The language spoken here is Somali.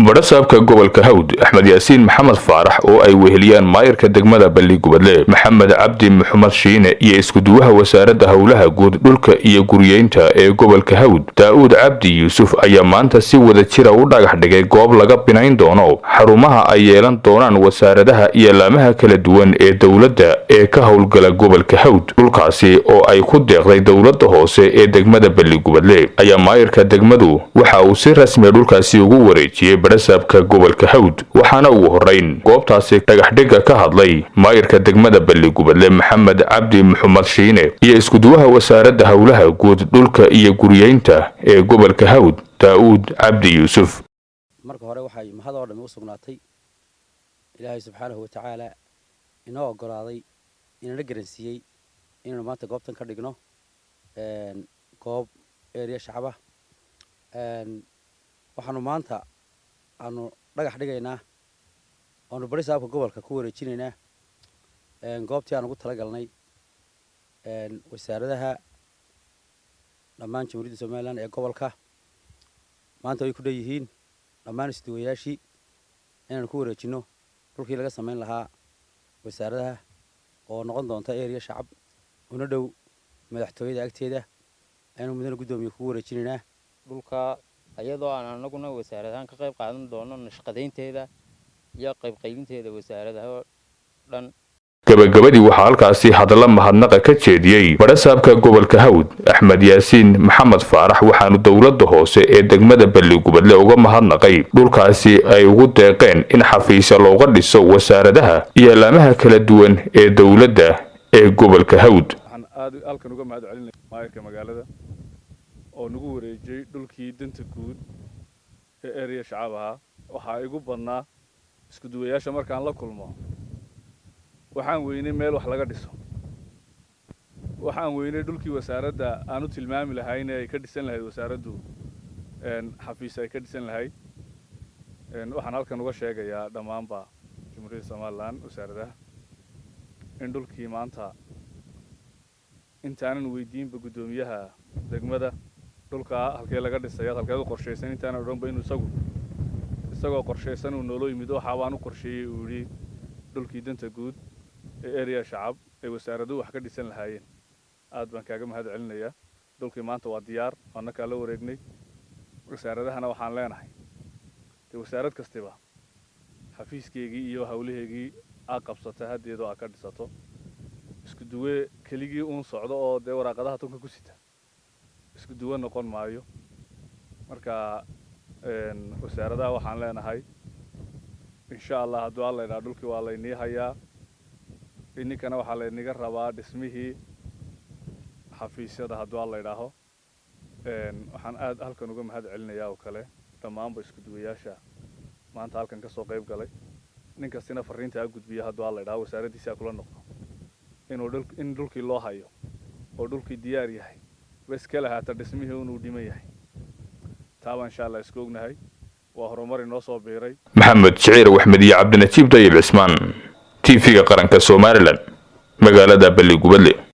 madaxweynaha gobolka Hawd Axmed Yaasiin Maxamed Faarax oo ay weheliyaan maayirka degmada Balli-Gubadle Maxamed Cabdi Maxamed Shiine iyo isku duwaha wasaaradda hawlaha guud dhulka iyo guriyeynta ee gobolka Hawd Daawud Cabdi Yuusuf ayaa maanta si wada jir u dhagax dhigay goob laga binayn doono xarumaha ay yeelan doonaan wasaaradaha iyo laamaha kala duwan ee dawladda ee ka howlgala gobolka Hawd dhulkaasi oo ay ku deeqday dawladda hoose ee degmada Balli-Gubadle ayaa maayirka degmadu waxa uu si rasmi ah dhulkaasi ugu wareejiyay barasaabka gobolka Hawd waxaana ugu horeyn goobtaasi dhagax dhiga ka hadlay maayirka degmada Balli-Gubadle Maxamed Cabdi Maxamed Shiine iyo isku duwaha wasaaradda hawlaha guud dhulka iyo guriyeynta ee gobolka Hawd Daawud Cabdi Yuusuf marka hore waxay mahadoo dhan u sugnaatay Ilaahay subhanahu wa ta'ala inoo ogolaaday inaan garansiiyay inaan maanta goobtan ka dhigno goob area shacaba waxaanu maanta aanu dhagax dhigaynaa oo barisaabka gobolka ku wareejinaynaa goobtii aan ugu talagalnay wasaaradaha dhammaan Jamhuuriyadda Soomaaliland ee gobolka maanta ay ku dheeyihiin dhammaan isduwayaashii inaan ku wareejino dhulkii laga sameyn lahaa wasaaradaha oo noqon doonta area shacab una dhow madaxtooyada agteeda aynu midna gudoomiye ku wareejinaynaa dhulka ayadoo aan anaguna wasaaradahan ka qayb qaadan doono nashqadeynteeda iyo qayb qaybinteeda wasaaradaha dhan gabagabadii waxaa halkaasi hadalla mahadnaqa ka jeediyay barasaabka gobolka Hawd Axmed Yaasiin Maxamed Faarax waxaanu dawladda hoose ee degmada Balli-Gubadle uga mahadnaqay dhulkaasi ay ugu deeqeen in xafiisyo looga dhiso wasaaradaha iyo laamaha kala duwan ee dawladda ee gobolka Hawd waxaan aad halkan uga mahad celinay maayirka magaalada oo nagu wareejiyay dhulkii danta guud ee area shacabha waxa igu badnaa isku duwayaasha markaan la kulmo waxaan weynay meel wax laga dhiso waxaan weynay dhulkii wasaaradda aanu tilmaami lahayn ay ka dhisan lahayd wasaaraddu xafiis ay ka dhisan lahayd waxaan halkan uga sheegayaa dhammaanba Jamhuuriyadda Soomaaliland wasaaradaha in dhulkii maanta intaanan weydiinba gudoomiyaha degmada dhulka halkee laga dhisay halkeed u qorsheysan intaan dhanba inuu isagoo qorsheysan uu noloo yimid waxa aan u qorsheeyay uu yiri dhulkii danta guud ee area shacab ee wasaaradu wax ka dhisan lahaayeen aad baan kaaga mahad celinayaa dhulkii maanta waa diyaar annaka la wareegnay wasaaradahana waxaan leenahay wasaarad kastiba xafiiskeegii iyo hawlaheegii aad qabsatay hadeedo aad ka dhisato isku duwe keligii uun socdo oo de waraaqadaha tunka ku sita isku duwe noqon maayo marka wasaaradaha waxaan leenahay insha Allah hadduu alla ilaa dhulkii waa la inii hayaa inkana waxaa la inaga rabaa dhismihii xafiisyada hadduu alla ilaaho waxaan aad halkan uga mahad celinayaa oo kale dhammaanba isku duwayaasha maanta halkan ka soo qayb galay ninkasina fariinta aad gudbiya hadduu alla ilaaho wasaaraddiisa kula noqdo in dhulkii loo hayo oo dhulkii diyaar yahay bas kala haata dhismihii inuu dhiman yahay taaba insha Allah isku ognahay waa horumar inoo soo biiray Maxamed Shaciir Axmed iyo Cabdi Natiib Dayib Cismaan TV-ga qaranka Soomaaliland magaalada Balli-Gubadle